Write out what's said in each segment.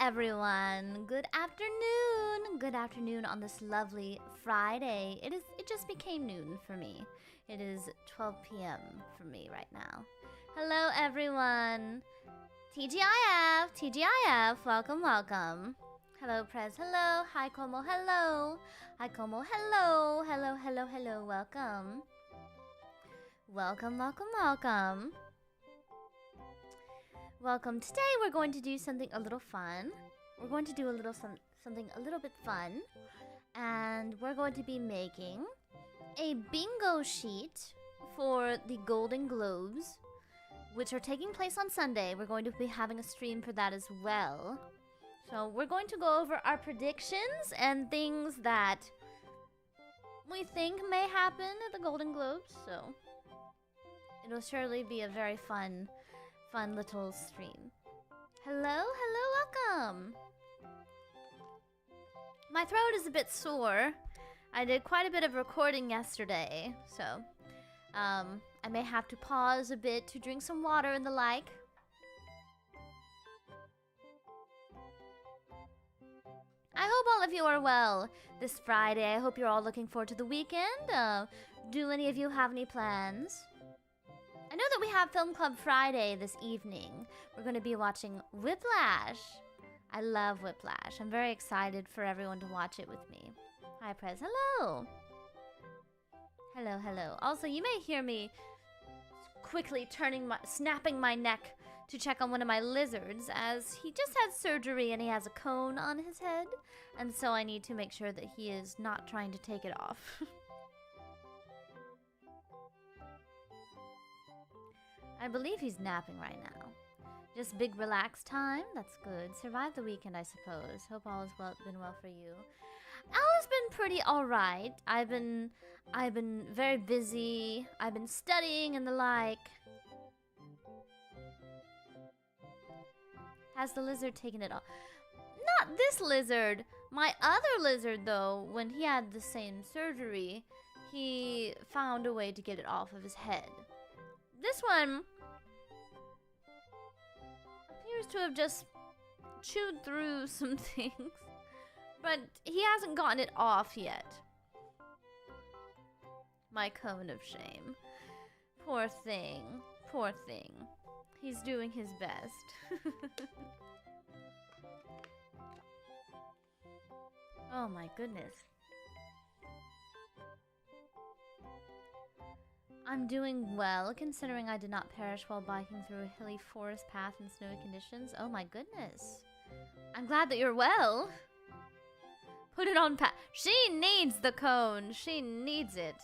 everyone. Good afternoon. Good afternoon on this lovely Friday. It just became noon for me. It is 12 p.m. for me right now. Hello everyone. TGIF, TGIF, welcome, welcome. Hello Prez, hello. Hi Komo, hello. Hi Komo, hello. Hello, hello, hello, welcome. Welcome, welcome, welcome. Welcome. Today we're going to do something a little fun. We're going to do something a little bit fun. And we're going to be making a bingo sheet for the Golden Globes, which are taking place on Sunday. We're going to be having a stream for that as well. So we're going to go over our predictions and things that we think may happen at the Golden Globes. So it'll surely be a very fun little stream. Hello, hello, welcome. My throat is a bit sore. I did quite a bit of recording yesterday, so I may have to pause a bit to drink some water and the like. I hope all of you are well this Friday. I hope you're all looking forward to the weekend. Do any of you have any plans? I know that we have Film Club Friday this evening. We're going to be watching Whiplash. I love Whiplash. I'm very excited for everyone to watch it with me. Hi, Prez. Hello. Hello, hello. Also, you may hear me quickly snapping my neck to check on one of my lizards, as he just had surgery and he has a cone on his head. And so I need to make sure that he is not trying to take it off. I believe he's napping right now. Just big relaxed time. That's good. Survive the weekend, I suppose. Hope all has been well for you. Alla's been pretty alright. I've been very busy. I've been studying and the like. Has the lizard taken it off? Not this lizard. My other lizard, though, when he had the same surgery, he found a way to get it off of his head. This one appears to have just chewed through some things, but he hasn't gotten it off yet. My cone of shame. Poor thing. Poor thing. He's doing his best. Oh my goodness. I'm doing well, considering I did not perish while biking through a hilly forest path in snowy conditions. Oh my goodness. I'm glad that you're well. Put it on She needs the cone. She needs it.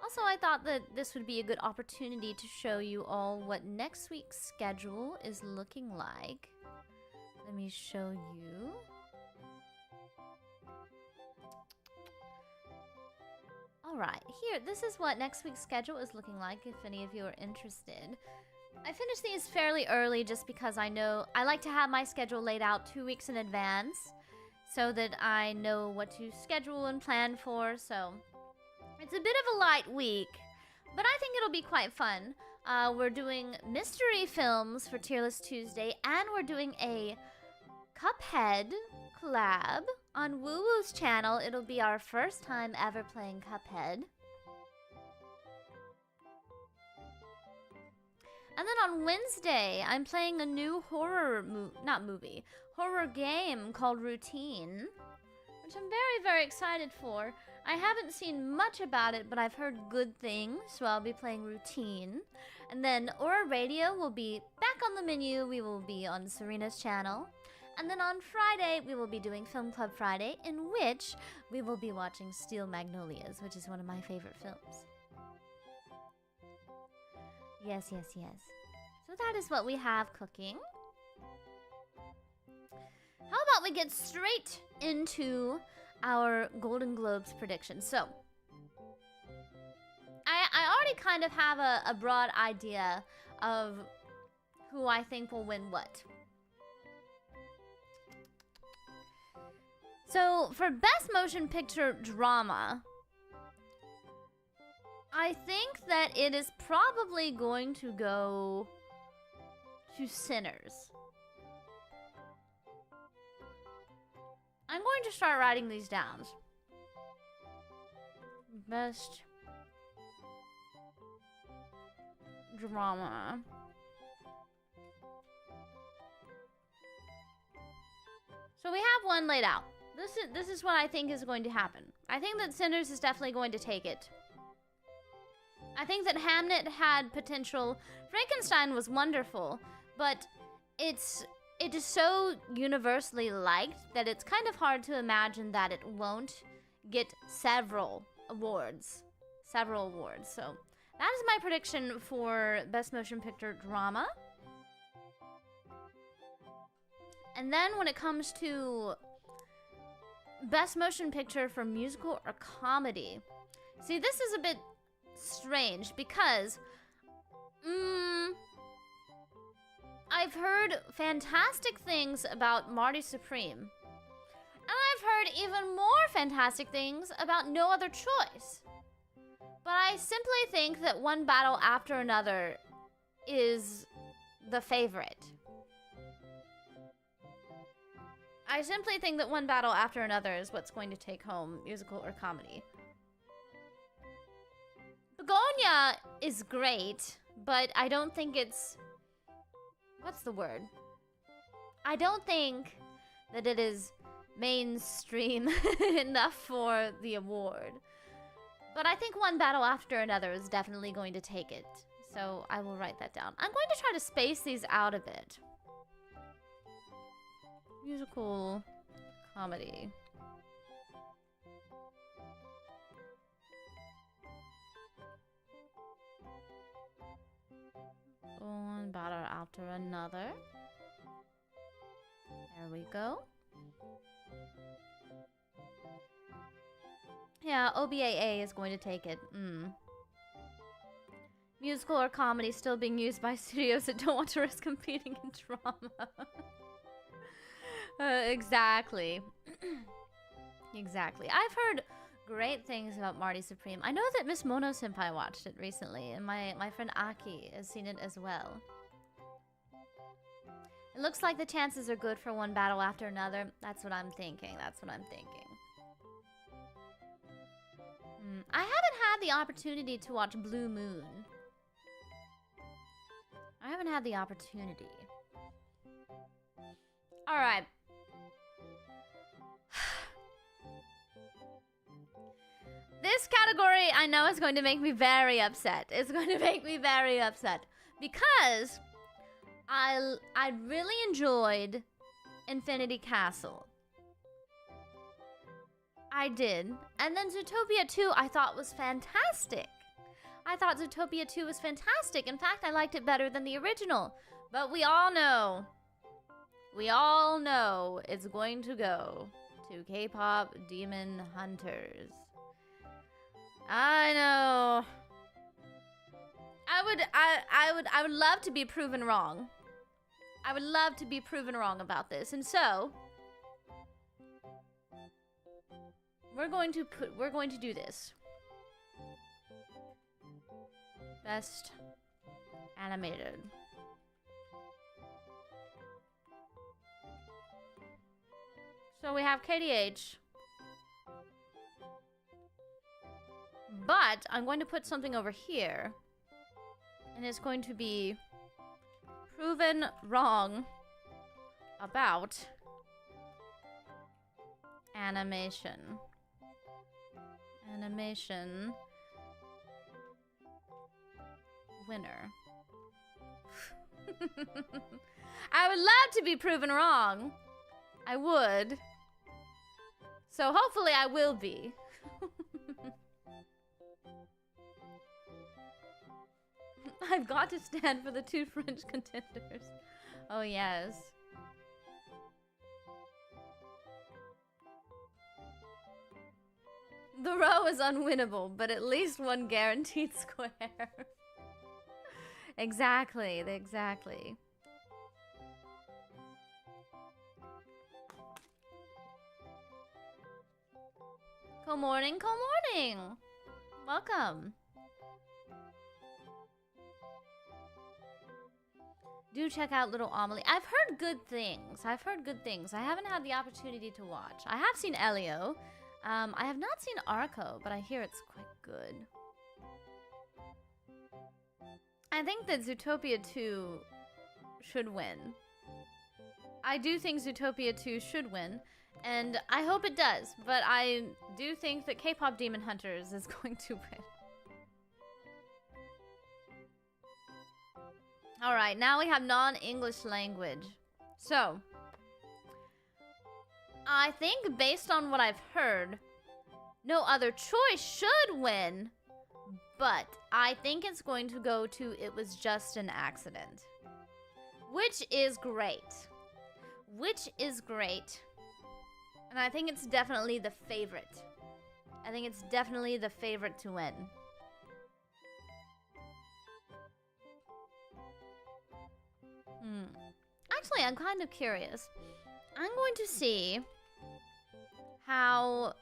Also, I thought that this would be a good opportunity to show you all what next week's schedule is looking like. Let me show you. Alright, here, this is what next week's schedule is looking like, if any of you are interested. I finished these fairly early just because I like to have my schedule laid out 2 weeks in advance so that I know what to schedule and plan for, so it's a bit of a light week, but I think it'll be quite fun. We're doing mystery films for Tier List Tuesday, and we're doing a Cuphead collab on Woo Woo's channel. It'll be our first time ever playing Cuphead. And then on Wednesday, I'm playing a new horror game called Routine, which I'm very, very excited for. I haven't seen much about it, but I've heard good things, so I'll be playing Routine. And then Aura Radio will be back on the menu. We will be on Serena's channel. And then on Friday, we will be doing Film Club Friday, in which we will be watching Steel Magnolias, which is one of my favorite films. Yes, yes, yes. So that is what we have cooking. How about we get straight into our Golden Globes predictions? So, I already kind of have a broad idea of who I think will win what. So, for Best Motion Picture Drama, I think that it is probably going to go to Sinners. I'm going to start writing these down. Best drama. So we have one laid out. This is what I think is going to happen. I think that Sinners is definitely going to take it. I think that Hamnet had potential. Frankenstein was wonderful, but it is so universally liked that it's kind of hard to imagine that it won't get several awards. So that is my prediction for Best Motion Picture Drama. And then when it comes to Best Motion Picture for Musical or Comedy, see, this is a bit strange because I've heard fantastic things about Marty Supreme, and I've heard even more fantastic things about No Other Choice. But I simply think that One Battle After Another is the favorite. I simply think that One Battle After Another is what's going to take home musical or comedy. Begonia is great, but I don't think it's... What's the word? I don't think that it is mainstream enough for the award. But I think One Battle After Another is definitely going to take it. So I will write that down. I'm going to try to space these out a bit. Musical comedy. One battle after another. There we go. Yeah, OBAA is going to take it. Musical or comedy still being used by studios that don't want to risk competing in drama. Exactly. Exactly. I've heard great things about Marty Supreme. I know that Miss Mono Senpai watched it recently, and my friend Aki has seen it as well. It looks like the chances are good for One Battle After Another. That's what I'm thinking. I haven't had the opportunity to watch Blue Moon. I haven't had the opportunity. Alright. This category, I know, is going to make me very upset. It's going to make me very upset. Because I really enjoyed Infinity Castle. I did. And then Zootopia 2 I thought was fantastic. I thought Zootopia 2 was fantastic. In fact, I liked it better than the original. But we all know it's going to go to K-pop Demon Hunters. I know. I would love to be proven wrong. I would love to be proven wrong about this. And so we're going to do this. Best animated. So we have KDH. But I'm going to put something over here. And it's going to be proven wrong about animation. Animation winner. I would love to be proven wrong. I would. So hopefully I will be. I've got to stand for the two French contenders. Oh, yes. The row is unwinnable, but at least one guaranteed square. Exactly. Good morning. Welcome. Do check out Little Amelie. I've heard good things. I've heard good things. I haven't had the opportunity to watch. I have seen Elio. I have not seen Arco, but I hear it's quite good. I think that Zootopia 2 should win. I do think Zootopia 2 should win, and I hope it does, but I do think that K-pop Demon Hunters is going to win. Alright, now we have non-English language. So, I think based on what I've heard, No Other Choice should win, but I think it's going to go to It Was Just an Accident. Which is great. Which is great. And I think it's definitely the favorite. I think it's definitely the favorite to win. Actually, I'm kind of curious. I'm going to see how...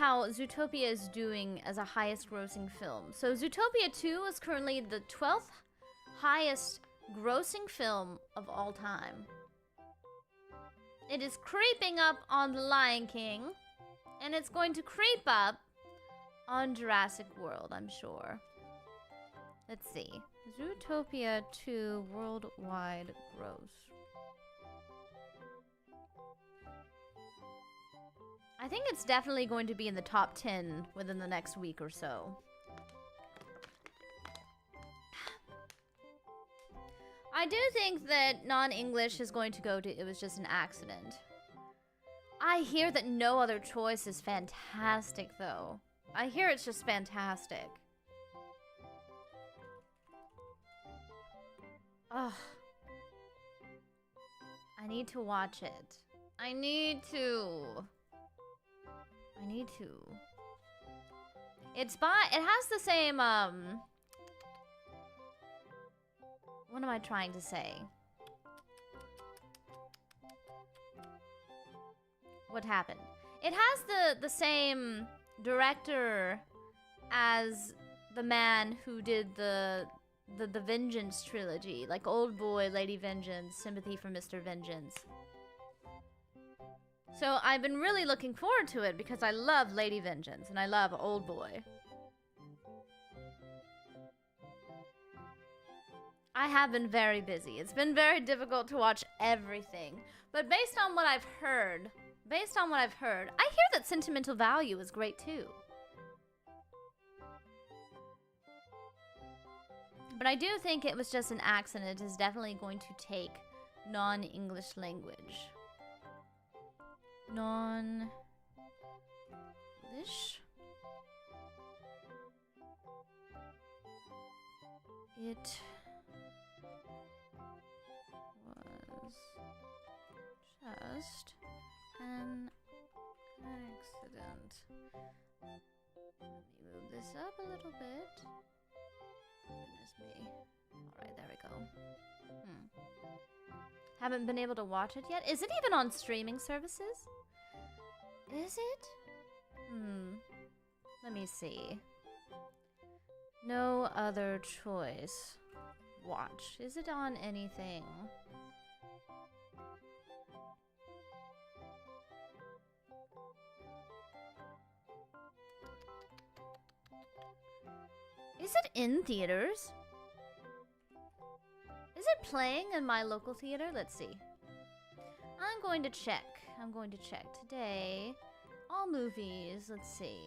Zootopia is doing as a highest grossing film. So Zootopia 2 is currently the 12th highest grossing film of all time. It is creeping up on The Lion King, and it's going to creep up on Jurassic World, I'm sure. Let's see. Zootopia 2 worldwide gross. I think it's definitely going to be in the top 10 within the next week or so. I do think that non-English is going to go to It Was Just an Accident. I hear that No Other Choice is fantastic, though. I hear it's just fantastic. Ugh. I need to watch it. I need to. It has the same, what am I trying to say? What happened? It has the same director as the man who did the Vengeance trilogy, like Old Boy, Lady Vengeance, Sympathy for Mr. Vengeance. So I've been really looking forward to it because I love Lady Vengeance and I love Old Boy. I have been very busy. It's been very difficult to watch everything. But based on what I've heard, I hear that Sentimental Value is great too. But I do think It Was Just an Accident is definitely going to take non-English language. Non-English? It was just an accident. Let me move this up a little bit. Goodness me. Alright, there we go. Haven't been able to watch it yet. Is it even on streaming services? Is it? Let me see. No Other Choice. Watch. Is it on anything? Is it in theaters? Is it playing in my local theater? Let's see. I'm going to check. Today. All movies. Let's see.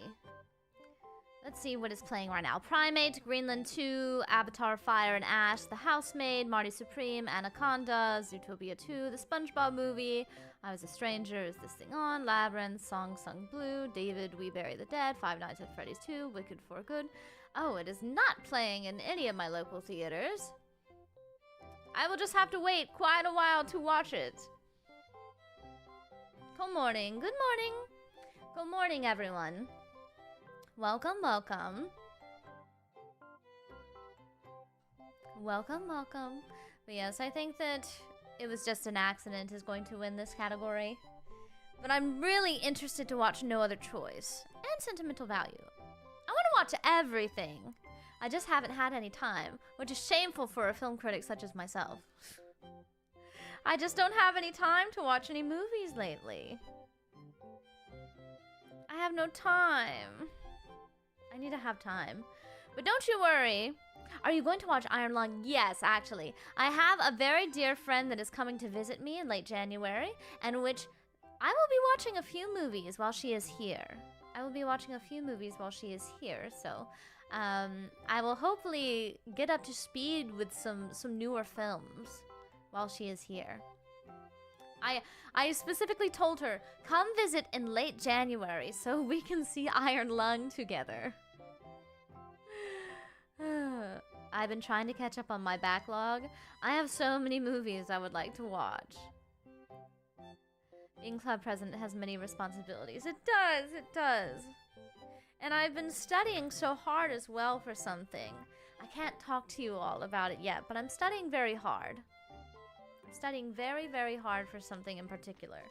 Let's see what is playing right now. Primate, Greenland 2, Avatar Fire and Ash, The Housemaid, Marty Supreme, Anaconda, Zootopia 2, The SpongeBob Movie, I Was a Stranger, Is This Thing On, Labyrinth, Song Sung Blue, David, We Bury the Dead, Five Nights at Freddy's 2, Wicked for Good. Oh, it is not playing in any of my local theaters. I will just have to wait quite a while to watch it. Good morning. Good morning. Good morning, everyone. Welcome, welcome. Welcome, welcome. But yes, I think that It Was Just an Accident is going to win this category. But I'm really interested to watch No Other Choice and Sentimental Value. I want to watch everything. I just haven't had any time, which is shameful for a film critic such as myself. I just don't have any time to watch any movies lately. I have no time. I need to have time. But don't you worry. Are you going to watch Iron Lung? Yes, actually. I have a very dear friend that is coming to visit me in late January, and which I will be watching a few movies while she is here. So I will hopefully get up to speed with some newer films while she is here. I specifically told her, come visit in late January so we can see Iron Lung together. I've been trying to catch up on my backlog. I have so many movies I would like to watch. Being club president has many responsibilities. It does. And I've been studying so hard as well for something. I can't talk to you all about it yet, but I'm studying very hard. I'm studying very, very hard for something in particular.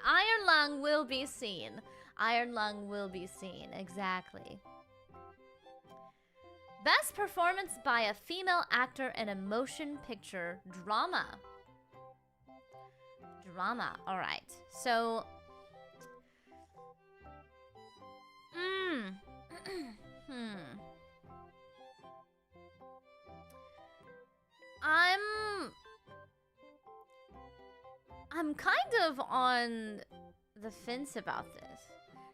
Iron Lung will be seen. Iron Lung will be seen, exactly. Best performance by a female actor in a motion picture drama. Alright. So... I'm kind of on the fence about this.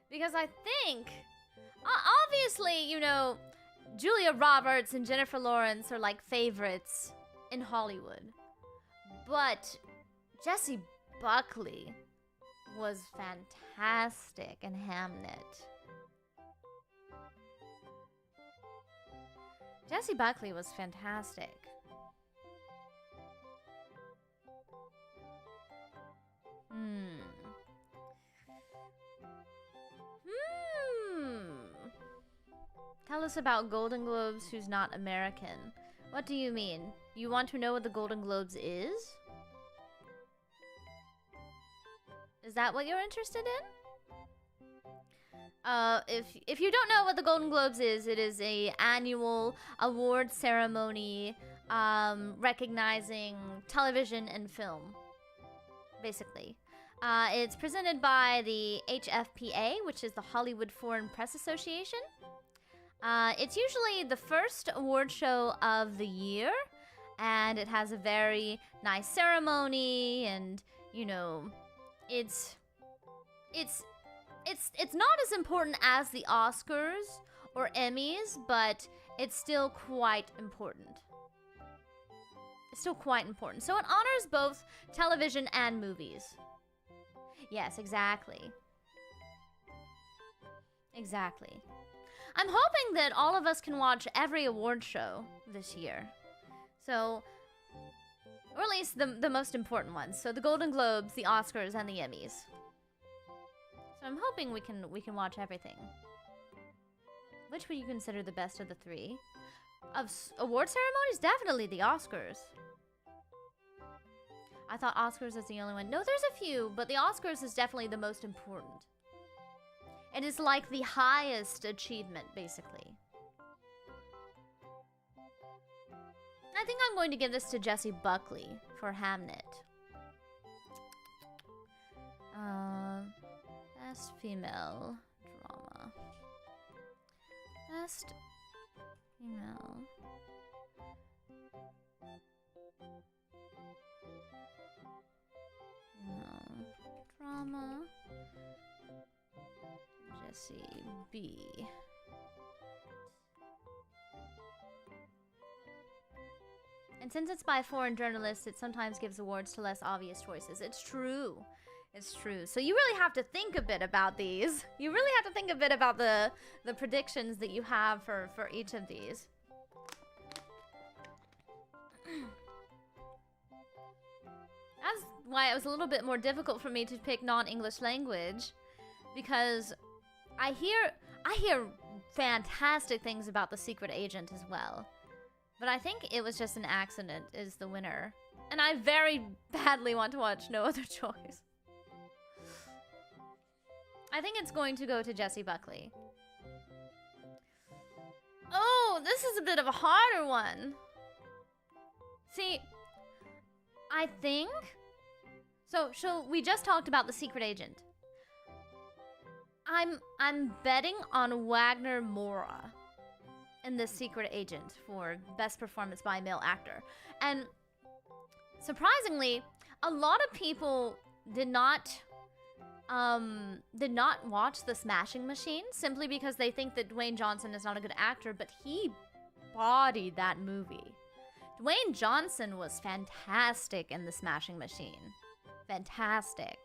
Because I think... obviously, you know, Julia Roberts and Jennifer Lawrence are like favorites in Hollywood. But Jessie Buckley was fantastic in Hamnet. Jessie Buckley was fantastic. Tell us about Golden Globes who's not American. What do you mean? You want to know what the Golden Globes is? Is that what you're interested in? If you don't know what the Golden Globes is, it is a annual award ceremony recognizing television and film, basically. It's presented by the HFPA, which is the Hollywood Foreign Press Association. It's usually the first award show of the year, and it has a very nice ceremony, and, you know, it's not as important as the Oscars or Emmys, but it's still quite important. So it honors both television and movies. Yes, exactly. I'm hoping that all of us can watch every award show this year. So, or at least the most important ones. So the Golden Globes, the Oscars, and the Emmys. So I'm hoping we can watch everything. Which would you consider the best of the three? Of award ceremonies? Definitely the Oscars. I thought Oscars is the only one. No, there's a few, but the Oscars is definitely the most important. It is like the highest achievement, basically. I think I'm going to give this to Jessie Buckley for Hamnet. Best female drama. Best female. Drama. Jessie B. And since it's by foreign journalists, it sometimes gives awards to less obvious choices. It's true. It's true. So you really have to think a bit about these. You really have to think a bit about the predictions that you have for each of these. That's why it was a little bit more difficult for me to pick non-English language, because I hear fantastic things about The Secret Agent as well. But I think It Was Just an Accident is the winner. And I very badly want to watch No Other Choice. I think it's going to go to Jessie Buckley. Oh, this is a bit of a harder one. See, I think... So we just talked about the secret agent. I'm betting on Wagner Moura in the secret agent for best performance by a male actor. And surprisingly, a lot of people did not watch The Smashing Machine simply because they think that Dwayne Johnson is not a good actor, but he bodied that movie. Dwayne Johnson was fantastic in The Smashing Machine. Fantastic.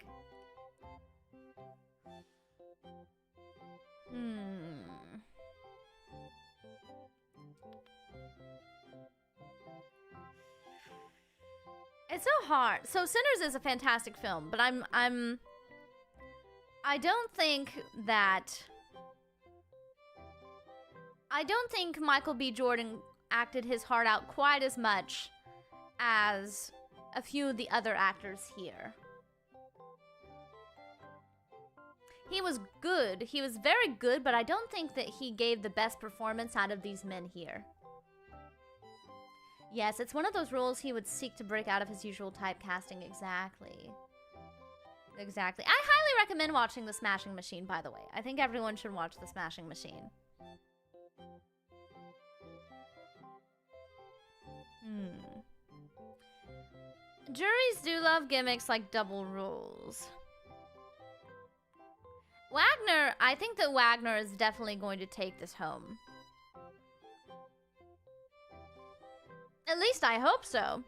It's so hard. So Sinners is a fantastic film, but I don't think Michael B. Jordan acted his heart out quite as much as a few of the other actors here. He was good. He was very good, but I don't think that he gave the best performance out of these men here. Yes, it's one of those roles he would seek to break out of his usual typecasting. Exactly. Exactly. I highly recommend watching The Smashing Machine, by the way. I think everyone should watch The Smashing Machine. Juries do love gimmicks like double roles. Wagner, I think that Wagner is definitely going to take this home. At least I hope so.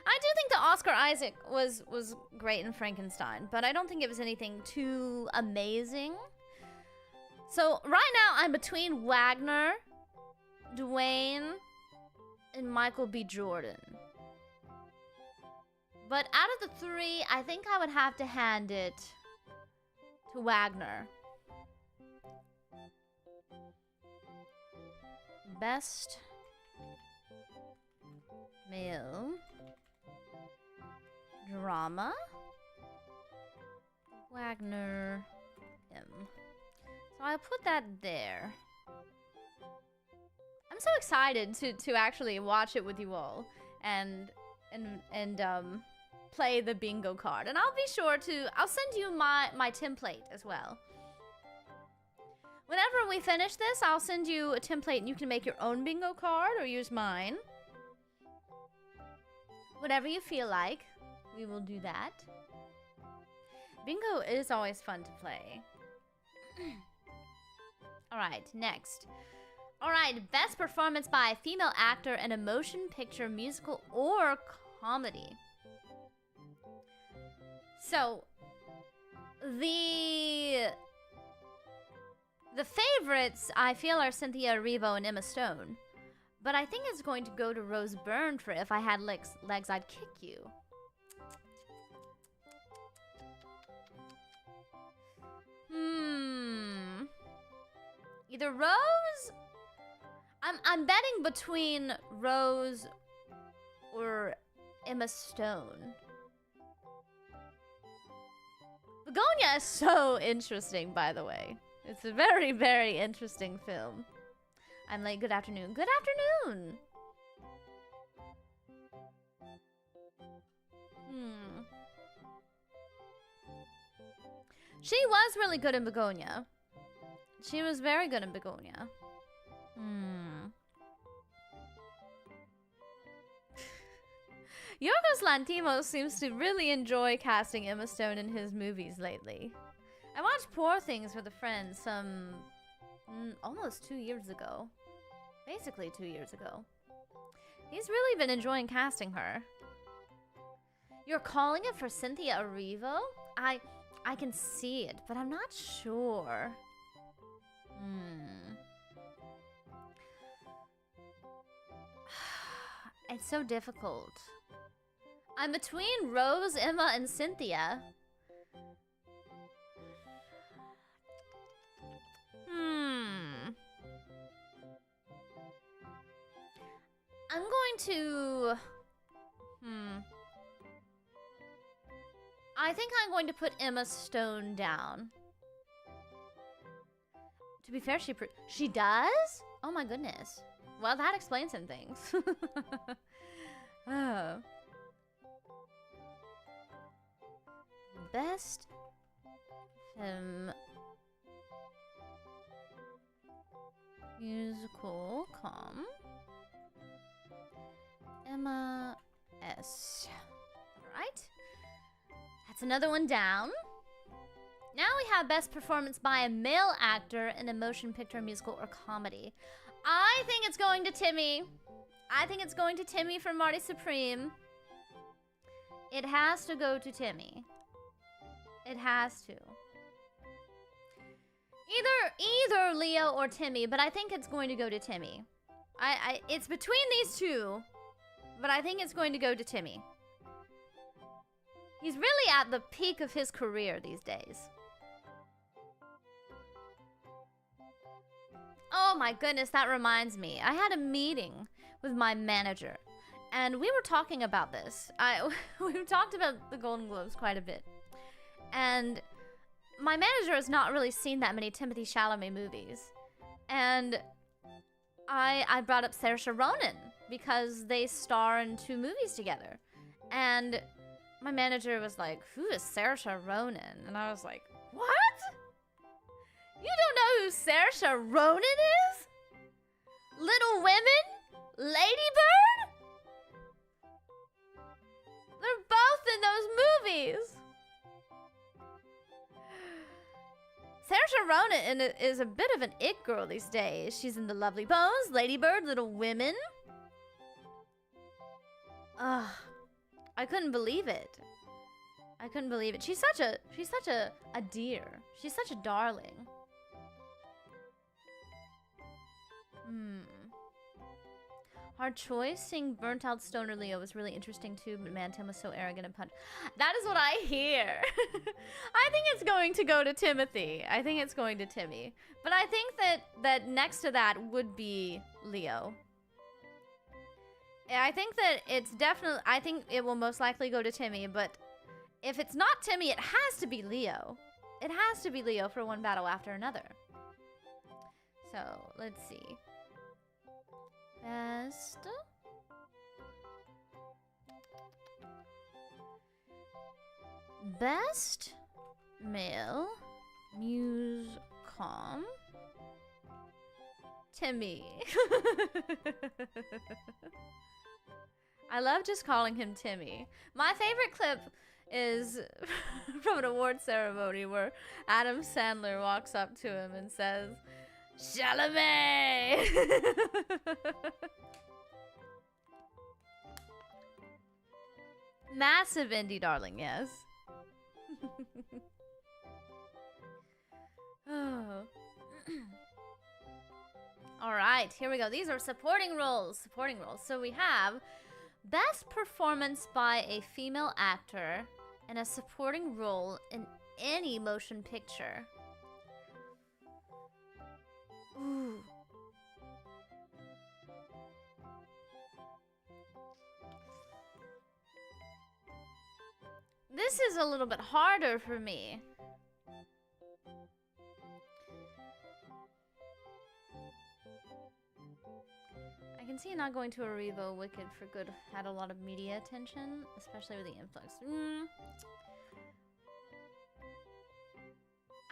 I do think that Oscar Isaac was great in Frankenstein, but I don't think it was anything too amazing. So right now I'm between Wagner, Dwayne, and Michael B. Jordan. But out of the three, I think I would have to hand it to Wagner. Best male drama, Wagner M. So I'll put that there. I'm so excited to actually watch it with you all and play the bingo card. And I'll be sure to, I'll send you my template as well. Whenever we finish this, I'll send you a template and you can make your own bingo card or use mine. Whatever you feel like, we will do that. Bingo is always fun to play. Alright, next. Alright, best performance by a female actor in a motion picture, musical, or comedy. So, the favorites, I feel, are Cynthia Erivo and Emma Stone. But I think it's going to go to Rose Byrne for If I Had Legs, I'd Kick You. Either Rose... I'm betting between Rose or Emma Stone. Begonia is so interesting, by the way. It's a very, very interesting film. I'm late. Good afternoon. Good afternoon! She was really good in Begonia. She was very good in Begonia. Yorgos Lanthimos seems to really enjoy casting Emma Stone in his movies lately. I watched Poor Things with a friend almost 2 years ago. Basically 2 years ago. He's really been enjoying casting her. You're calling it for Cynthia Erivo? I can see it, but I'm not sure. It's so difficult. I'm between Rose, Emma, and Cynthia. I'm going to... I think I'm going to put Emma Stone down. To be fair, she does? Oh my goodness. Well, that explains some things. Oh. Best musical com. Emma S. Alright. That's another one down. Now we have best performance by a male actor in a motion picture, musical, or comedy. I think it's going to Timmy. I think it's going to Timmy from Marty Supreme. It has to go to Timmy. It has to. Either Leo or Timmy, but I think it's going to go to Timmy. It's between these two, but I think it's going to go to Timmy. He's really at the peak of his career these days. Oh my goodness, that reminds me. I had a meeting with my manager, and we were talking about this. We've talked about the Golden Globes quite a bit. And my manager has not really seen that many Timothée Chalamet movies. And I brought up Saoirse Ronan because they star in 2 movies together. And my manager was like, who is Saoirse Ronan? And I was like, what? You don't know who Saoirse Ronan is? Little Women? Lady Bird? They're both in those movies. Saoirse Ronan is a bit of an it girl these days. She's in The Lovely Bones, Lady Bird, Little Women. Ugh. I couldn't believe it. I couldn't believe it. She's such a dear. She's such a darling. Hard choice. Seeing burnt out stoner Leo was really interesting too, but man, Tim was so arrogant and punch. That is what I hear. I think it's going to go to Timothy. I think it's going to Timmy. But I think that next to that would be Leo. I think that it's definitely, I think it will most likely go to Timmy, but if it's not Timmy, it has to be Leo. It has to be Leo for one battle after another. So, let's see. Best male musicom. Timmy. I love just calling him Timmy. My favorite clip is from an award ceremony where Adam Sandler walks up to him and says, Chalamet! Massive indie darling, yes. Oh. Alright, here we go. These are supporting roles. Supporting roles. So we have best performance by a female actor in a supporting role in any motion picture. Ooh. This is a little bit harder for me. I can see not going to Arivo Wicked for Good had a lot of media attention, especially with the influx.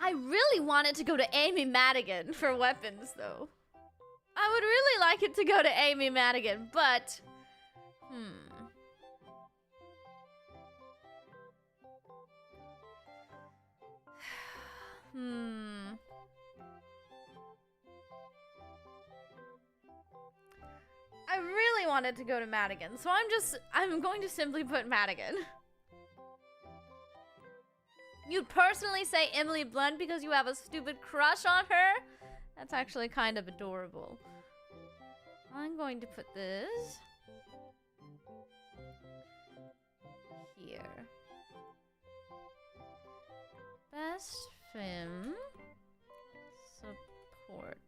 I really want it to go to Amy Madigan for weapons, though. I would really like it to go to Amy Madigan, but... I really wanted to go to Madigan, so I'm going to simply put Madigan. You'd personally say Emily Blunt because you have a stupid crush on her? That's actually kind of adorable. I'm going to put this here. Best film support.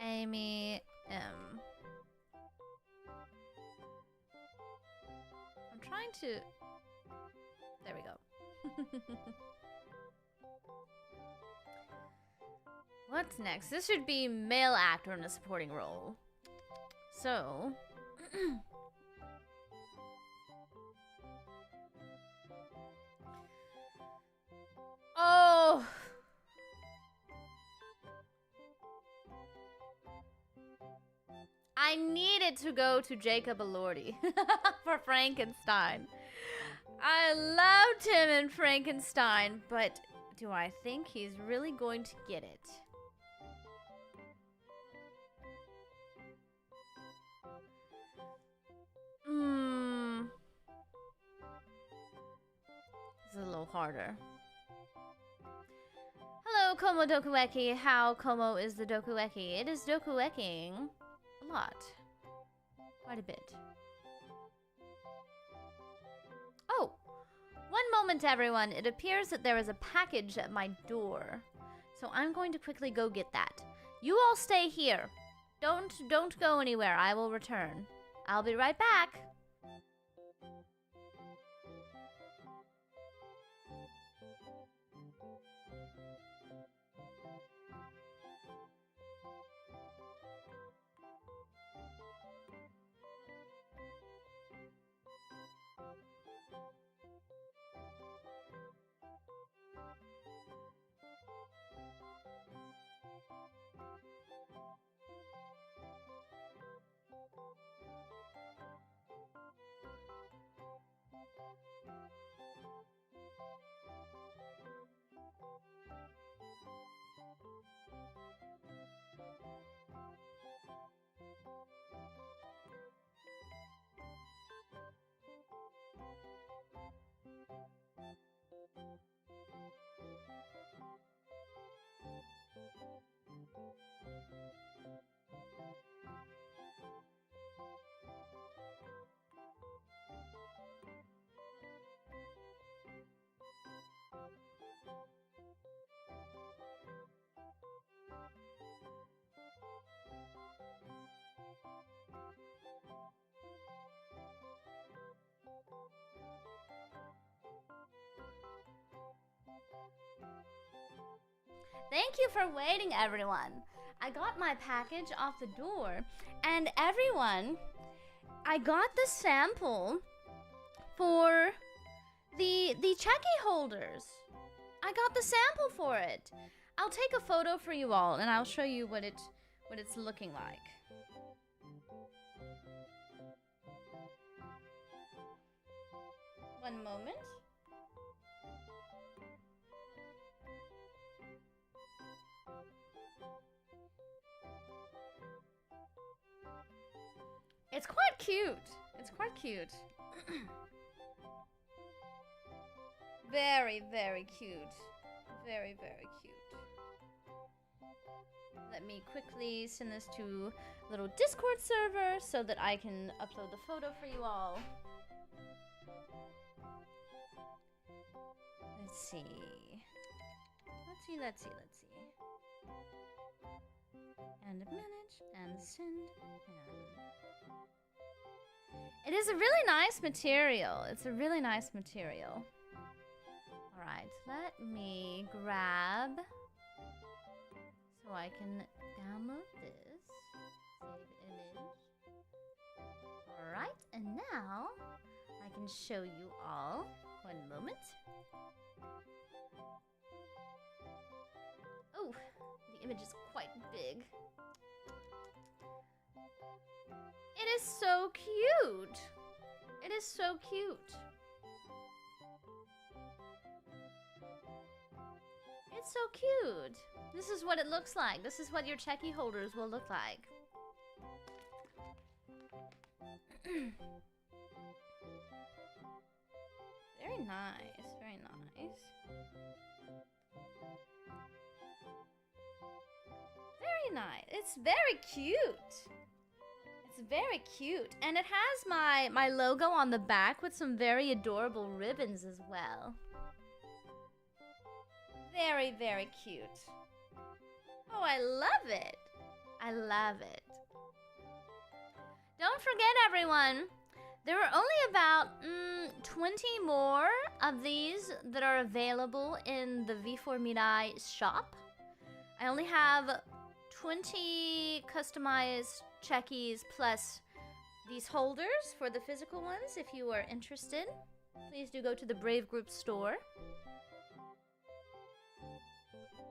Amy M. I'm trying to... There we go. What's next? This should be male actor in a supporting role. So... oh! I needed to go to Jacob Elordi for Frankenstein. I loved him in Frankenstein, but do I think he's really going to get it? This is a little harder. Hello, Komo Dokueki. How Komo is the Dokueki? It is Dokueking a lot. Quite a bit. Oh! One moment, everyone. It appears that there is a package at my door. So I'm going to quickly go get that. You all stay here. Don't go anywhere. I will return. I'll be right back. Thank you for waiting, everyone. I got my package off the door, and everyone, I got the sample for the checky holders. I got the sample for it. I'll take a photo for you all, and I'll show you what it's looking like. One moment. It's quite cute. It's quite cute. Very, very cute. Very, very cute. Let me quickly send this to a little Discord server so that I can upload the photo for you all. Let's see. Let's see. And manage and send and... It is a really nice material. It's a really nice material. Alright, let me grab so I can download this. Save image. Alright, and now I can show you all. One moment. Oh, the image is quite big. It is so cute. It is so cute. It's so cute. This is what it looks like. This is what your checky holders will look like. Very nice. Very nice. Very nice. It's very cute. It's very cute. And it has my logo on the back with some very adorable ribbons as well. Very, very cute. Oh, I love it. I love it. Don't forget, everyone, there are only about 20 more of these that are available in the V4Mirai shop. I only have 20 customized checkies plus these holders for the physical ones. If you are interested, please do go to the Brave Group store.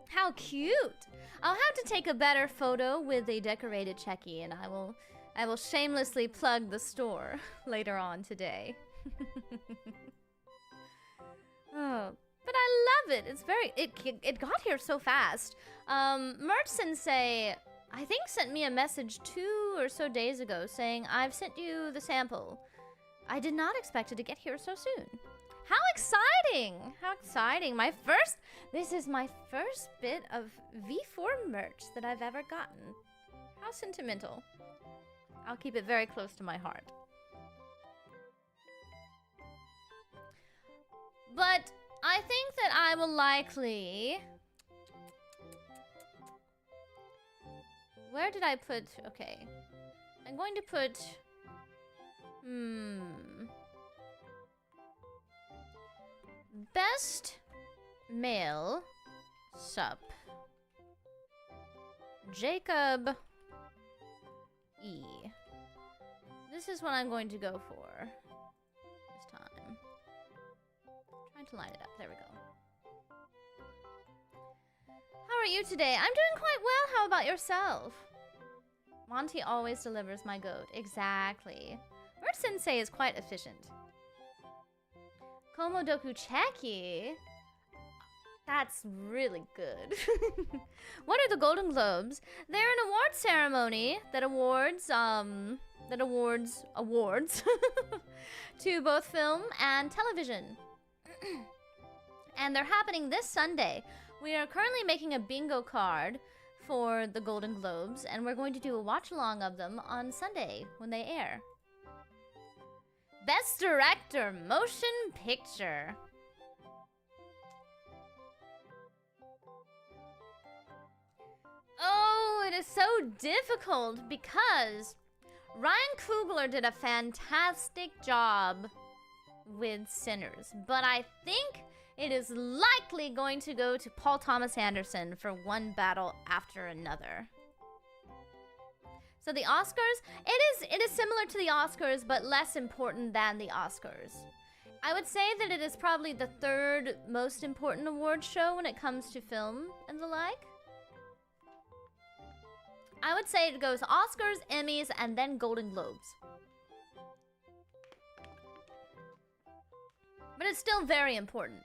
How cute! I'll have to take a better photo with a decorated checky, and I will shamelessly plug the store later on today. Oh, but I love it. It's very it got here so fast. Merch Sensei, I think, sent me a message 2 or so days ago saying, "I've sent you the sample." I did not expect it to get here so soon. How exciting! How exciting! This is my first bit of V4 merch that I've ever gotten. How sentimental. I'll keep it very close to my heart. But I think that I will likely... Where did I put... Okay. I'm going to put... Best male sup. Jacob E. This is what I'm going to go for this time. Trying to line it up. There we go. How are you today? I'm doing quite well. How about yourself? Monty always delivers my goat. Exactly. Merch Sensei is quite efficient. Komo Dokueki. That's really good. What are the Golden Globes? They're an award ceremony that awards awards to both film and television. And they're happening this Sunday. We are currently making a bingo card for the Golden Globes, and we're going to do a watch-along of them on Sunday when they air. Best Director, Motion Picture. Oh, it is so difficult because Ryan Coogler did a fantastic job with Sinners, but I think it is likely going to go to Paul Thomas Anderson for One Battle After Another. So the Oscars, it is similar to the Oscars, but less important than the Oscars. I would say that it is probably the third most important award show when it comes to film and the like. I would say it goes Oscars, Emmys, and then Golden Globes. But it's still very important.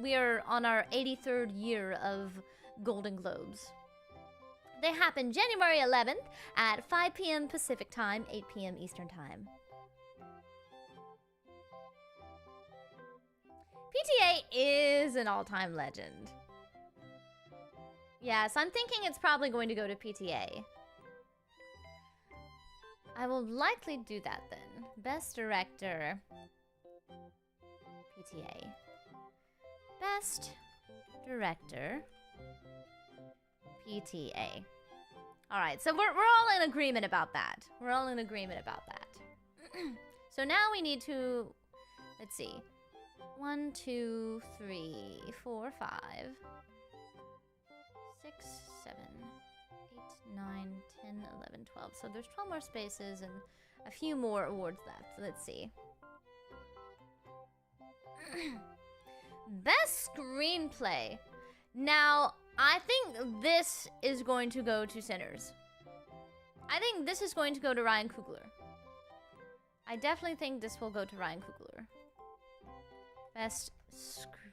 We are on our 83rd year of Golden Globes. They happen January 11th at 5 p.m. Pacific Time, 8 p.m. Eastern Time. PTA is an all-time legend. Yes, I'm thinking it's probably going to go to PTA. I will likely do that then. Best Director, PTA. Best Director, PTA. Alright, so we're all in agreement about that. We're all in agreement about that. So now we need to, let's see. 1, 2, 3, 4, 5, 6, 7, 8, 9, 10, 11, 12. So there's 12 more spaces and a few more awards left. Let's see. Best Screenplay. Now, I think this is going to go to Sinners. I think this is going to go to Ryan Coogler. I definitely think this will go to Ryan Coogler. Best Screenplay.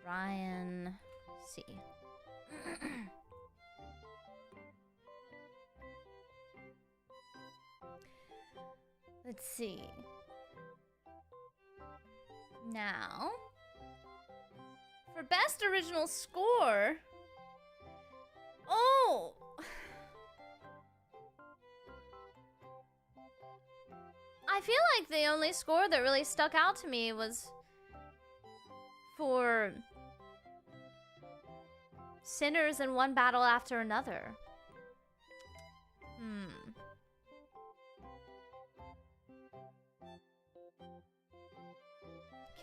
Ryan C. Let's see. Now, for Best Original Score. Oh! I feel like the only score that really stuck out to me was for Sinners and One Battle After Another.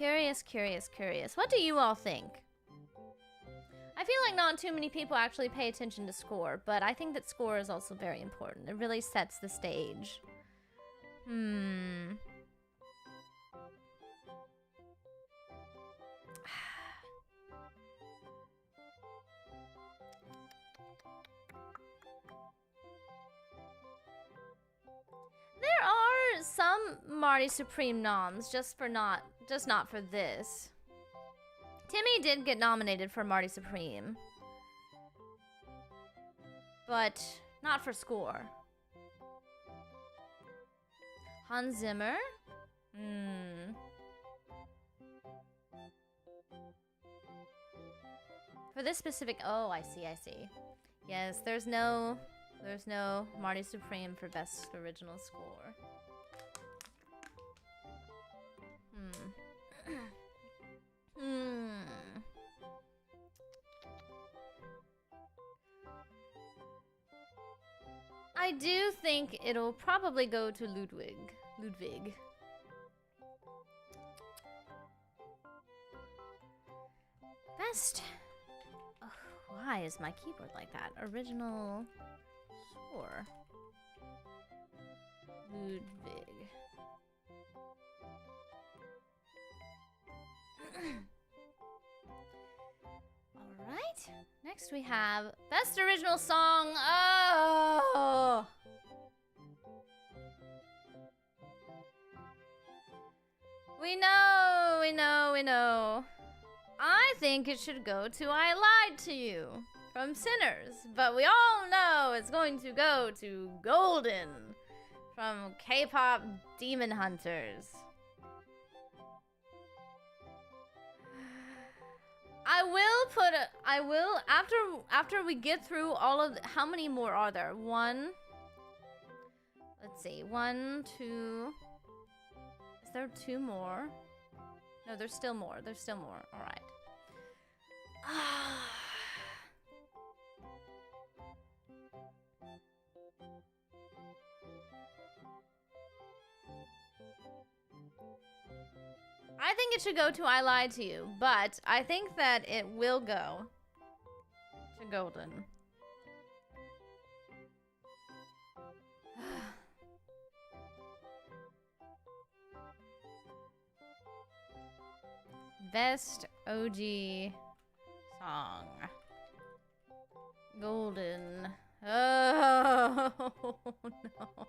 Curious, curious, curious. What do you all think? I feel like not too many people actually pay attention to score, but I think that score is also very important. It really sets the stage. There are some Marty Supreme noms, just not for this. Timmy did get nominated for Marty Supreme, but not for score. Hans Zimmer? For this specific, oh, I see. Yes, there's no Marty Supreme for Best Original Score. I do think it'll probably go to Ludwig. Best. Oh, why is my keyboard like that? Original score. Ludwig. Alright. Next we have Best Original Song. Oh! We know. I think it should go to I Lied to You from Sinners. But we all know it's going to go to Golden from K-pop Demon Hunters. I will after we get through all of how many more are there? Let's see. 1, 2. Is there 2 more? No, there's still more. All right. I think it should go to I Lied to You, but I think that it will go to Golden. Best OG song. Golden. Oh, no.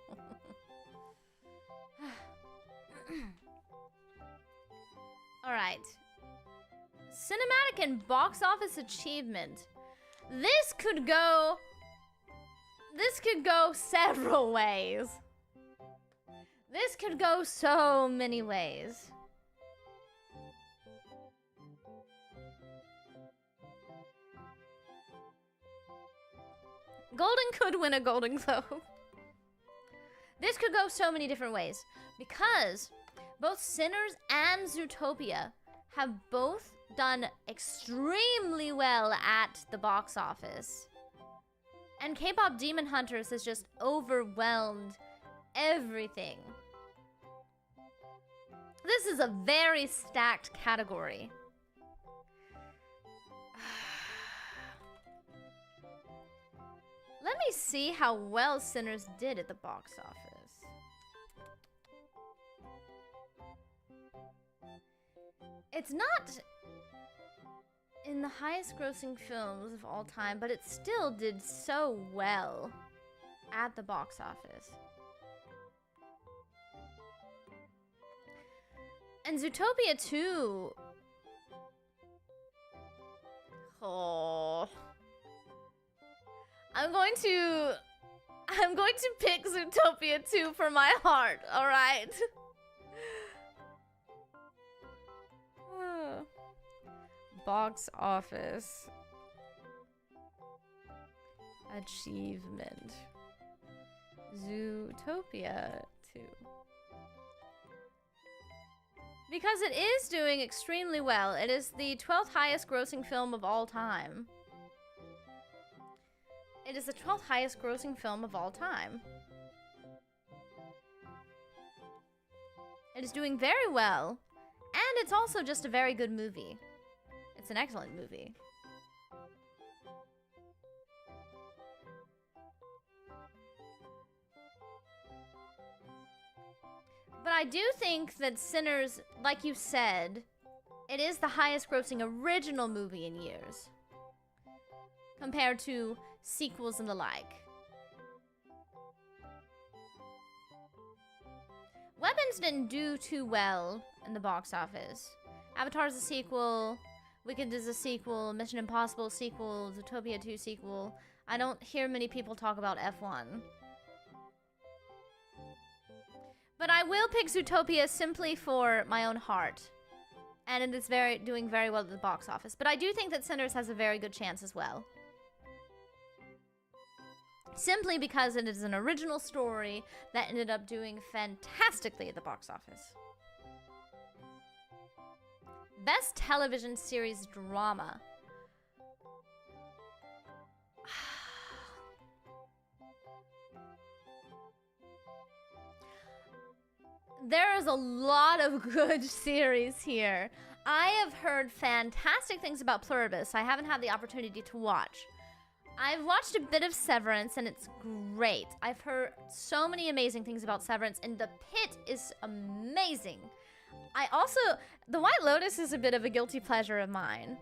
Alright. Cinematic and box office achievement. This could go several ways. This could go so many ways. Golden could win a Golden Globe. This could go so many different ways because both Sinners and Zootopia have both done extremely well at the box office. And K-pop Demon Hunters has just overwhelmed everything. This is a very stacked category. Let me see how well Sinners did at the box office. It's not in the highest grossing films of all time, but it still did so well at the box office. And Zootopia 2. Oh. I'm going to pick Zootopia 2 for my heart, alright? Box office achievement. Zootopia 2. Because it is doing extremely well. It is the 12th highest grossing film of all time. It is the 12th highest grossing film of all time. It is doing very well And it's also just a very good movie. It's an excellent movie. But I do think that Sinners, like you said, it is the highest grossing original movie in years. Compared to sequels and the like. Weapons didn't do too well in the box office. Avatar's a sequel, Wicked is a sequel, Mission Impossible sequel, Zootopia 2 sequel. I don't hear many people talk about F1. But I will pick Zootopia simply for my own heart. And it is doing very well at the box office. But I do think that Sinners has a very good chance as well. Simply because it is an original story that ended up doing fantastically at the box office. Best television series drama. There is a lot of good series here. I have heard fantastic things about Pluribus. I haven't had the opportunity to watch. I've watched a bit of Severance, and it's great. I've heard so many amazing things about Severance, and The Pit is amazing. The White Lotus is a bit of a guilty pleasure of mine.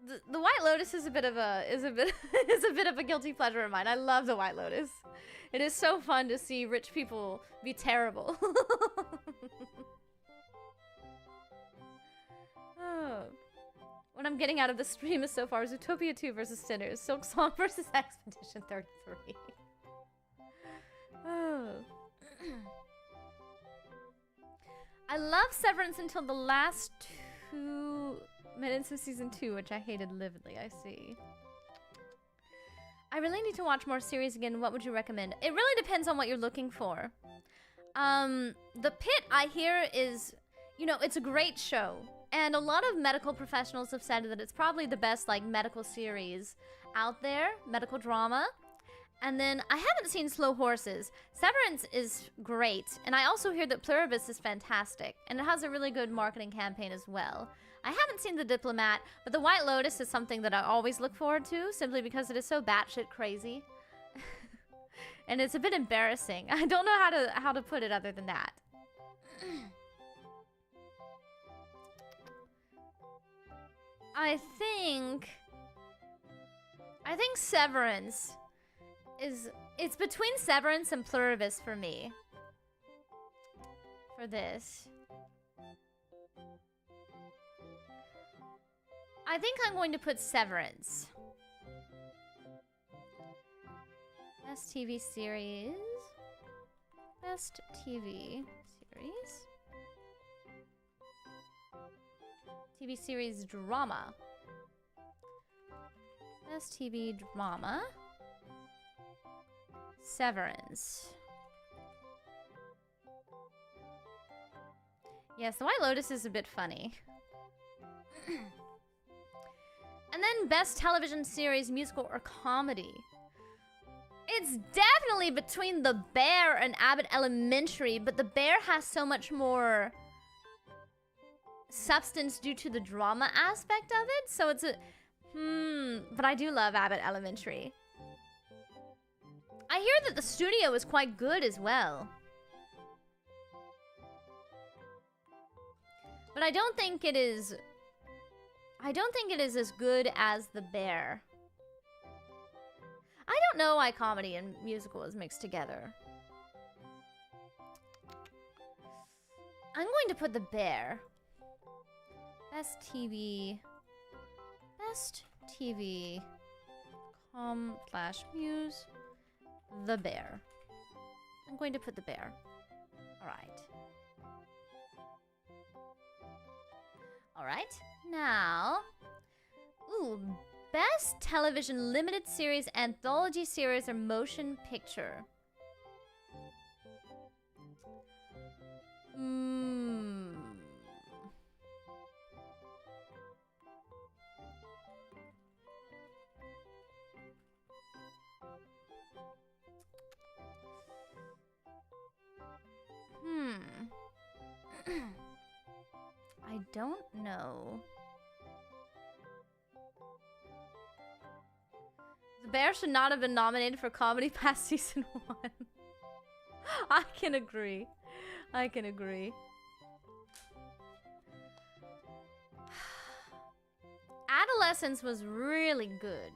The White Lotus is a bit of a guilty pleasure of mine. I love The White Lotus. It is so fun to see rich people be terrible. Oh. What I'm getting out of the stream is so far Zootopia 2 versus Sinners, Silk Song versus Expedition 33. Oh. I love Severance until the last 2 minutes of season 2, which I hated lividly, I see. I really need to watch more series again. What would you recommend? It really depends on what you're looking for. The Pit, I hear, is, you know, it's a great show. And a lot of medical professionals have said that it's probably the best, like, medical series out there. Medical drama. And then, I haven't seen Slow Horses. Severance is great. And I also hear that Pluribus is fantastic. And it has a really good marketing campaign as well. I haven't seen The Diplomat, but The White Lotus is something that I always look forward to, simply because it is so batshit crazy. And it's a bit embarrassing. I don't know how to put it other than that. I think Severance it's between Severance and Pluribus for me. For this. I think I'm going to put Severance. Best TV series. Best TV series. TV series drama. Best TV drama. Severance. Yes, The White Lotus is a bit funny. And then best television series, musical, or comedy. It's definitely between The Bear and Abbott Elementary, but The Bear has so much more substance due to the drama aspect of it, so it's a but I do love Abbott Elementary. I hear that the studio is quite good as well. But I don't think it is as good as The Bear. I don't know why comedy and musical is mixed together. I'm going to put The Bear. Best TV, com/muse, The Bear. I'm going to put The Bear. Alright. Alright, now... Ooh, best television limited series, anthology series, or motion picture. I don't know. The Bear should not have been nominated for Comedy Pass Season 1. I can agree. I can agree. Adolescence was really good.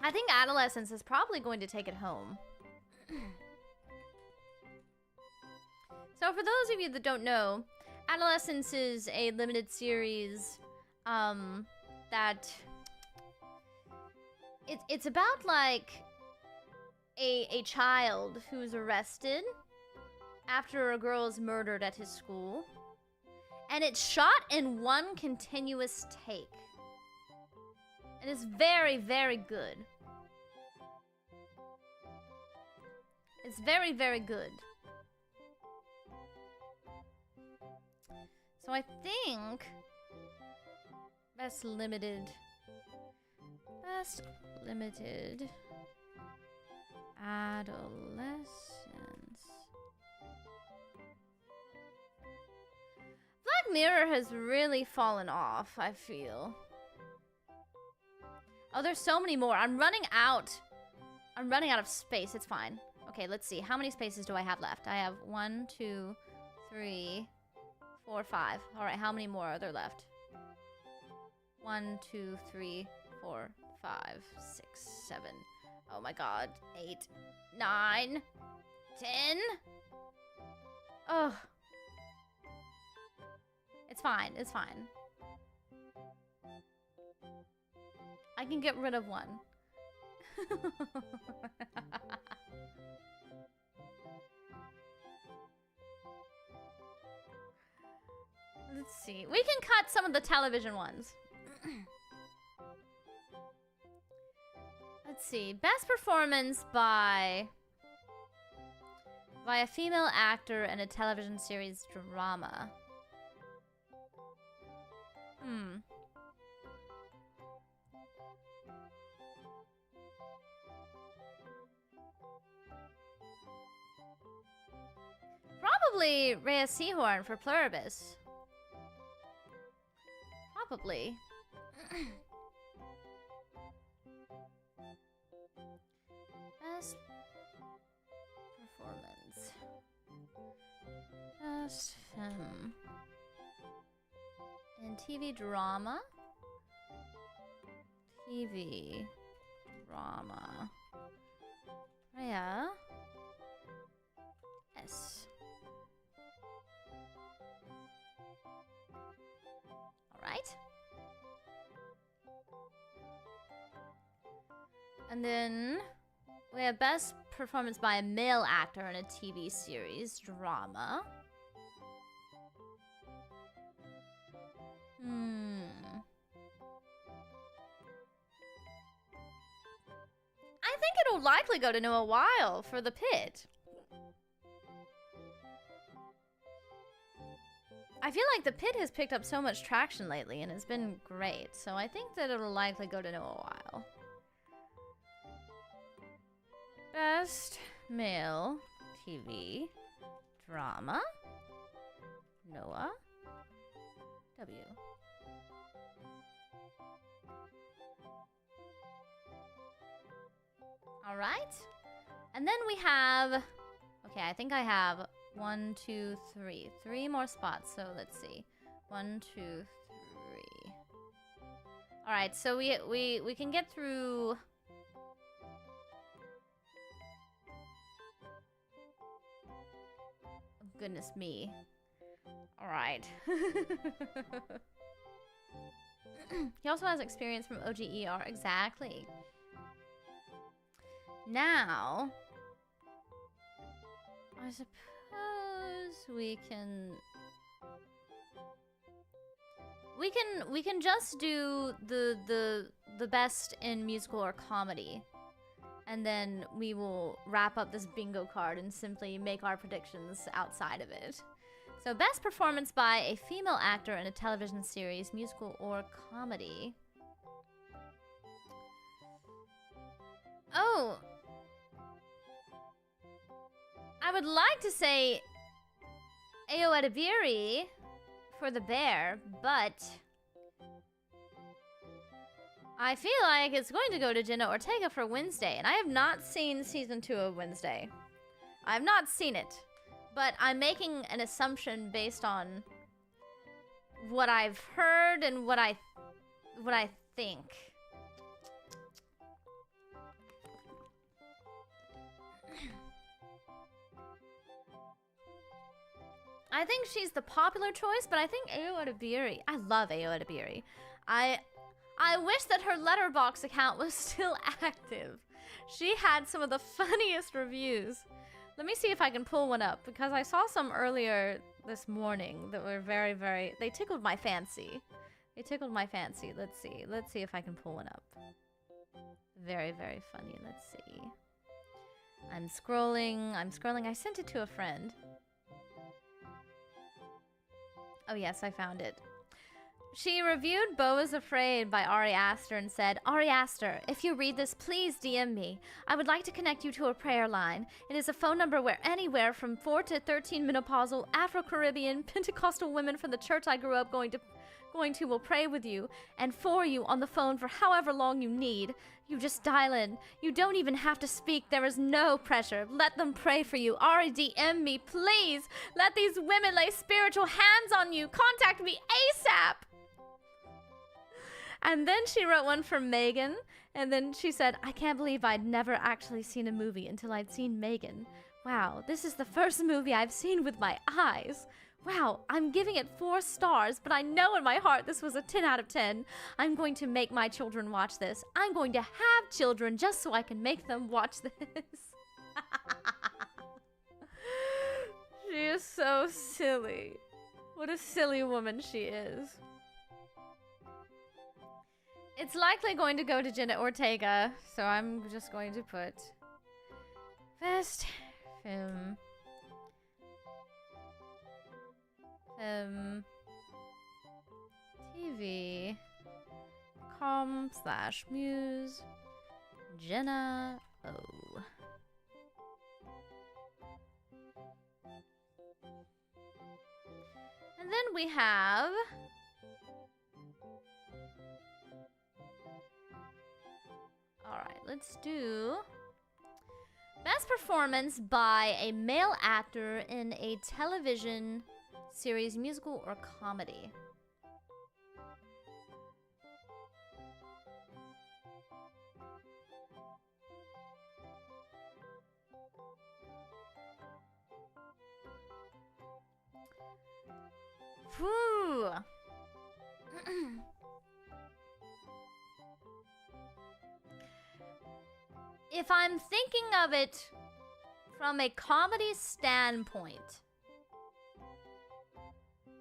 I think Adolescence is probably going to take it home. So for those of you that don't know, Adolescence is a limited series that it's about like a child who's arrested after a girl is murdered at his school, and it's shot in one continuous take. And it's very, very good. It's very, very good. So I think best limited adolescence. Black Mirror has really fallen off, I feel. Oh, there's so many more. I'm running out. I'm running out of space. It's fine. Okay, let's see. How many spaces do I have left? I have 1, 2, 3, 4, 5. All right, how many more are there left? 1, 2, 3, 4, 5, 6, 7. Oh my god. 8, 9, 10. Oh. It's fine. It's fine. I can get rid of one. Let's see. We can cut some of the television ones. Let's see. Best performance by a female actor in a television series drama. Probably Rhea Seahorn for Pluribus. Probably. Best performance. Best film. In TV drama. TV drama. Rhea S. Alright. And then we have best performance by a male actor in a TV series drama. I think it'll likely go to Noah Weil for The Pit. I feel like The Pit has picked up so much traction lately and it's been great, so I think that it'll likely go to Noah Weil. Best male TV drama. Noah W. All right. And then we have, okay, I think I have 1, 2, 3. 3 more spots, so let's see. 1, 2, 3. All right, so we can get through. Oh, goodness me. All right. He also has experience from OGER. Exactly. Now, I suppose we can just do the best in musical or comedy, and then we will wrap up this bingo card and simply make our predictions outside of it. So, best performance by a female actor in a television series, musical, or comedy. Oh. I would like to say Ayo Edebiri for The Bear, but I feel like it's going to go to Jenna Ortega for Wednesday, and I have not seen season 2 of Wednesday. I have not seen it, but I'm making an assumption based on what I've heard and what I think. I think she's the popular choice, but I think Ayo Edebiri. I love Ayo Edebiri. I wish that her Letterboxd account was still active. She had some of the funniest reviews. Let me see if I can pull one up, because I saw some earlier this morning that were very, very... They tickled my fancy. They tickled my fancy. Let's see. Let's see if I can pull one up. Very, very funny. Let's see. I'm scrolling. I sent it to a friend. Oh yes, I found it. She reviewed Beau is Afraid by Ari Aster and said, Ari Aster, if you read this, please DM me. I would like to connect you to a prayer line. It is a phone number where anywhere from 4 to 13 menopausal, Afro-Caribbean, Pentecostal women from the church I grew up going to will pray with you and for you on the phone for however long you need. You just dial in. You don't even have to speak. There is no pressure. Let them pray for you. Ari, DM me, please. Let these women lay spiritual hands on you. Contact me ASAP. And then she wrote one for Megan, and then she said, I can't believe I'd never actually seen a movie until I'd seen Megan. Wow, this is the first movie I've seen with my eyes. Wow, I'm giving it 4 stars, but I know in my heart this was a 10 out of 10. I'm going to make my children watch this. I'm going to have children just so I can make them watch this. She is so silly. What a silly woman she is. It's likely going to go to Jenna Ortega, so I'm just going to put Best Film TV com/muse Jenna O. And then we have alright, let's do best performance by a male actor in a television series, musical, or comedy. Whew. If I'm thinking of it from a comedy standpoint,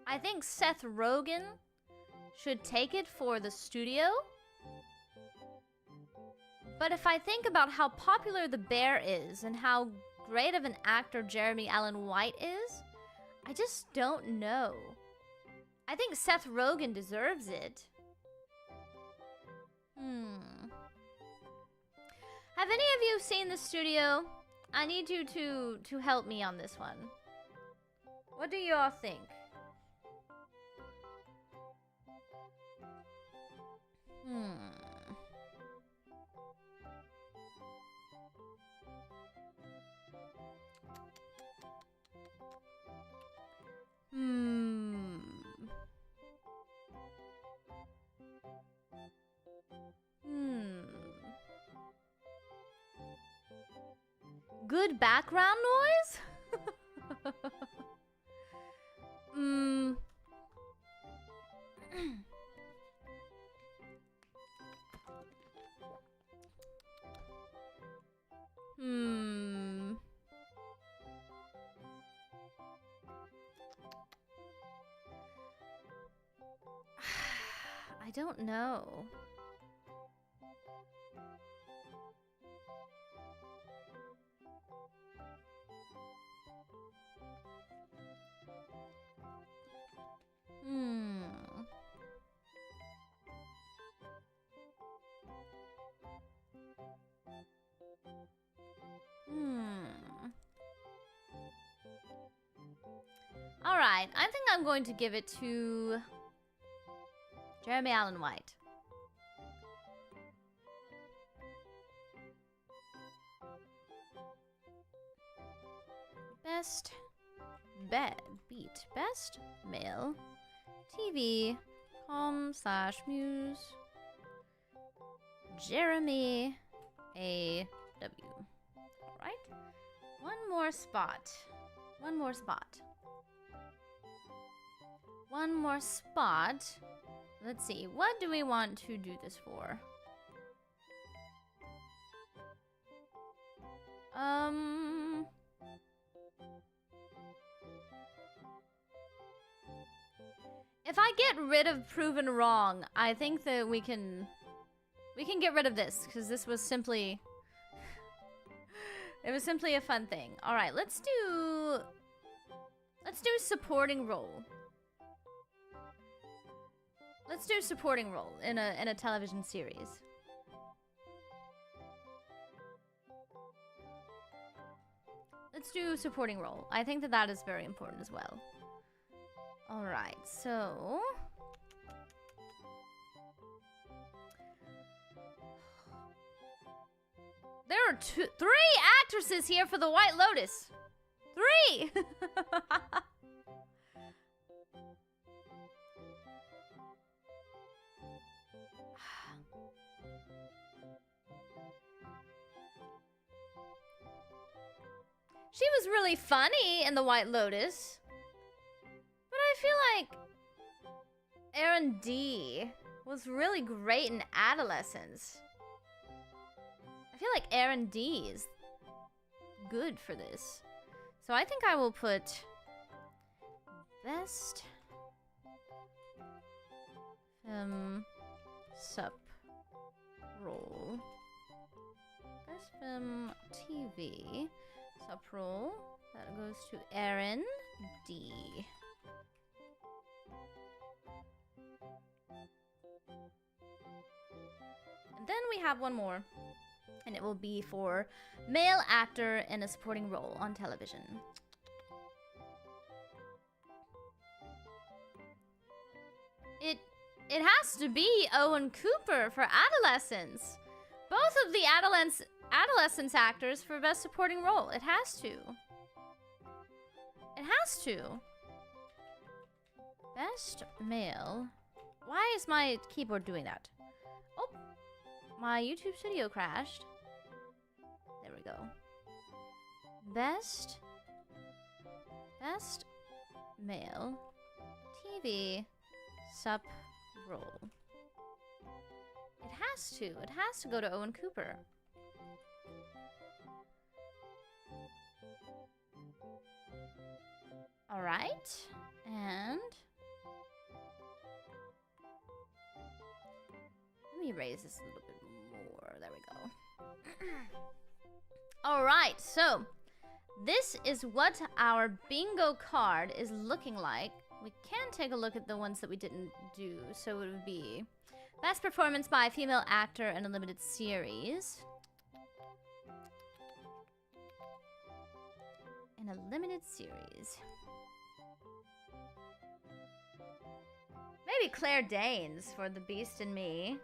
I think Seth Rogen should take it for The Studio. But if I think about how popular The Bear is and how great of an actor Jeremy Allen White is, I just don't know. I think Seth Rogen deserves it. Have any of you seen The Studio? I need you to help me on this one. What do you all think? Good background noise? I don't know. right, I think I'm going to give it to Jeremy Allen White. Best male TV com/muse Jeremy A.W. Alright. One more spot. Let's see. What do we want to do this for? If I get rid of Proven Wrong, I think that we can get rid of this, because this was simply... it was simply a fun thing. Alright, let's do supporting role. Let's do supporting role in a television series. Let's do supporting role. I think that is very important as well. Alright, so... there are 3 actresses here for the White Lotus. 3! She was really funny in the White Lotus. But I feel like Erin D was really great in Adolescence. I feel like Erin D is good for this. So I think I will put best sup role. Best film TV sup role. That goes to Erin D. And then we have one more, and it will be for male actor in a supporting role on television. It has to be Owen Cooper for Adolescence. Both of the Adolescence actors for best supporting role. It has to. It has to. Best male. Why is my keyboard doing that? Oh, my YouTube studio crashed. There we go. Best male TV sup role. It has to. It has to go to Owen Cooper. All right, and let me raise this a little bit more. There we go. All right, so this is what our bingo card is looking like. We can take a look at the ones that we didn't do. So it would be best performance by a female actor in a limited series. In a limited series. Maybe Claire Danes for The Beast and Me.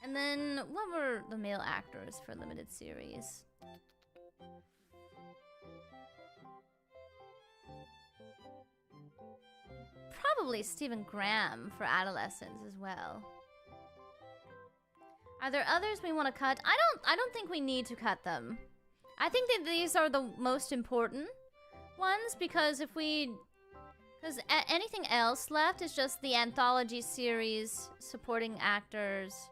And then, what were the male actors for limited series? Probably Stephen Graham for Adolescence as well. Are there others we want to cut? I don't think we need to cut them. I think that these are the most important ones, because anything else left is just the anthology series, supporting actors.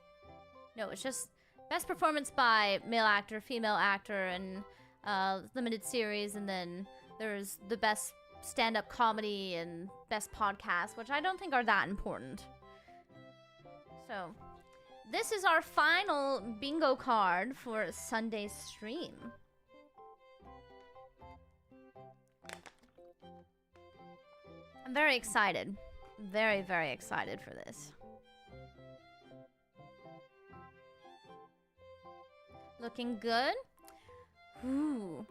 No, it's just best performance by male actor, female actor, and limited series, and then there's the best stand-up comedy and best podcast, which I don't think are that important. So, this is our final bingo card for Sunday's stream. I'm very excited. Very, very excited for this. Looking good? Ooh.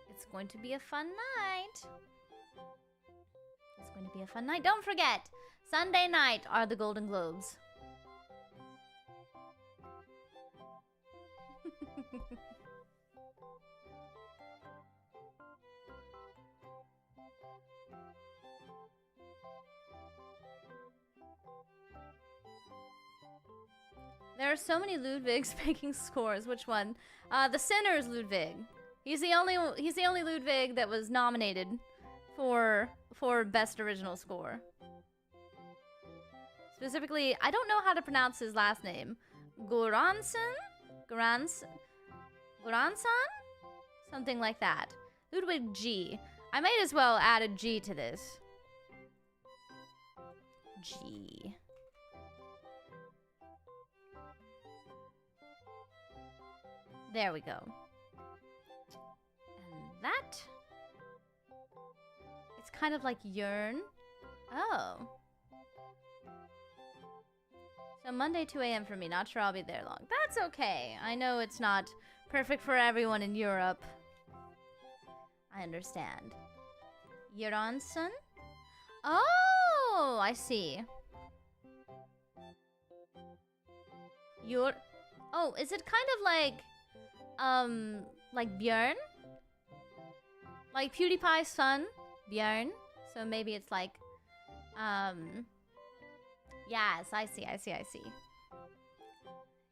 It's going to be a fun night. going to be a fun night. Don't forget, Sunday night are the Golden Globes. There are so many Ludwigs making scores. Which one? The Sinner's Ludwig. He's the only Ludwig that was nominated for Best Original Score. Specifically, I don't know how to pronounce his last name. Goransson? Something like that. Ludwig G. I might as well add a G to this. G. There we go. And that. It's kind of like yearn. Oh. So Monday 2 a.m. for me. Not sure I'll be there long. That's okay. I know it's not perfect for everyone in Europe. I understand. Göransson? Oh, I see. Oh, is it kind of like Björn? Like PewDiePie's son, Björn. So maybe it's like, yes, I see.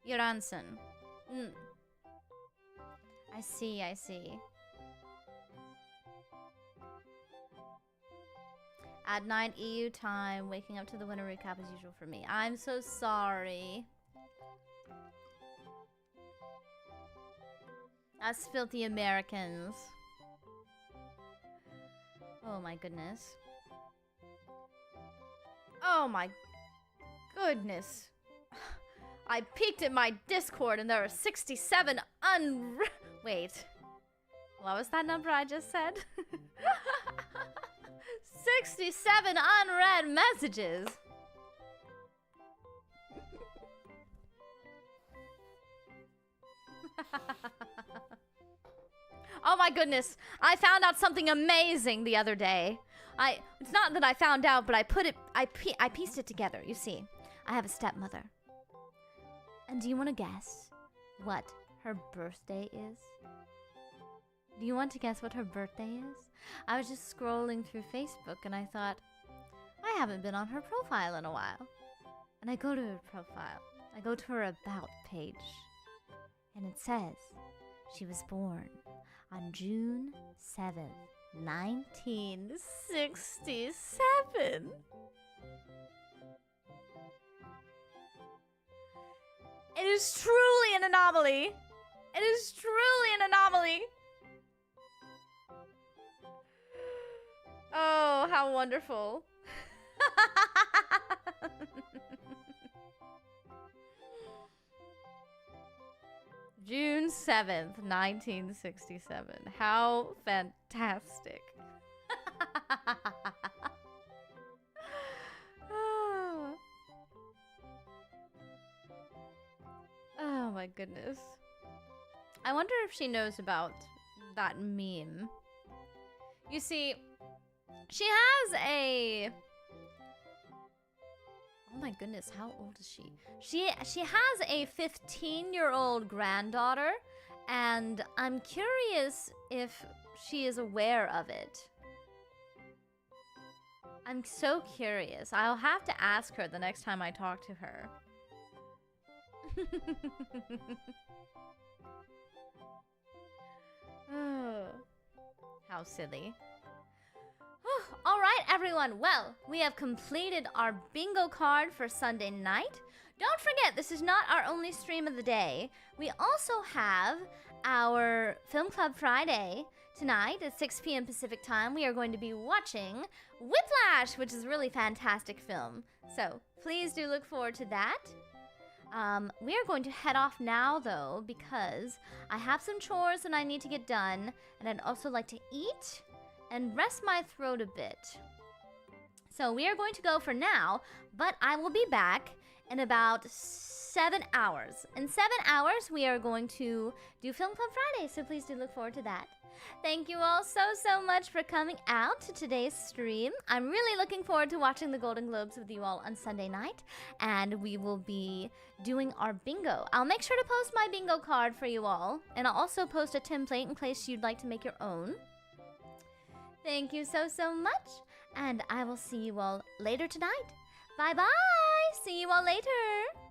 Göransson. I see. At 9 EU time, waking up to the winter recap as usual for me. I'm so sorry. Us filthy Americans. Oh my goodness. Oh my goodness. I peeked at my Discord and there are 67 Wait. What was that number I just said? 67 unread messages. Oh my goodness. I found out something amazing the other day. It's not that I found out, but I pieced it together. You see, I have a stepmother. And do you want to guess what her birthday is? Do you want to guess what her birthday is? I was just scrolling through Facebook and I thought, I haven't been on her profile in a while. And I go to her profile. I go to her About page. And it says, she was born on June 7th, 1967. It is truly an anomaly. It is truly an anomaly. Oh, how wonderful. June 7th, 1967. How fantastic. Oh my goodness. I wonder if she knows about that meme. You see, she has a... Oh my goodness, how old is she? She has a 15-year-old granddaughter, and I'm curious if she is aware of it. I'm so curious. I'll have to ask her the next time I talk to her. Oh, how silly. All right, everyone. Well, we have completed our bingo card for Sunday night. Don't forget, this is not our only stream of the day. We also have our Film Club Friday tonight at 6 p.m. Pacific time. We are going to be watching Whiplash, which is a really fantastic film. So please do look forward to that. We are going to head off now, though, because I have some chores that I need to get done, and I'd also like to eat and rest my throat a bit. So we are going to go for now, but I will be back in about 7 hours. In 7 hours, we are going to do Film Club Friday, so please do look forward to that. Thank you all so much for coming out to today's stream. I'm really looking forward to watching the Golden Globes with you all on Sunday night, and we will be doing our bingo. I'll make sure to post my bingo card for you all, and I'll also post a template in case you'd like to make your own. Thank you so much, and I will see you all later tonight. Bye-bye! See you all later!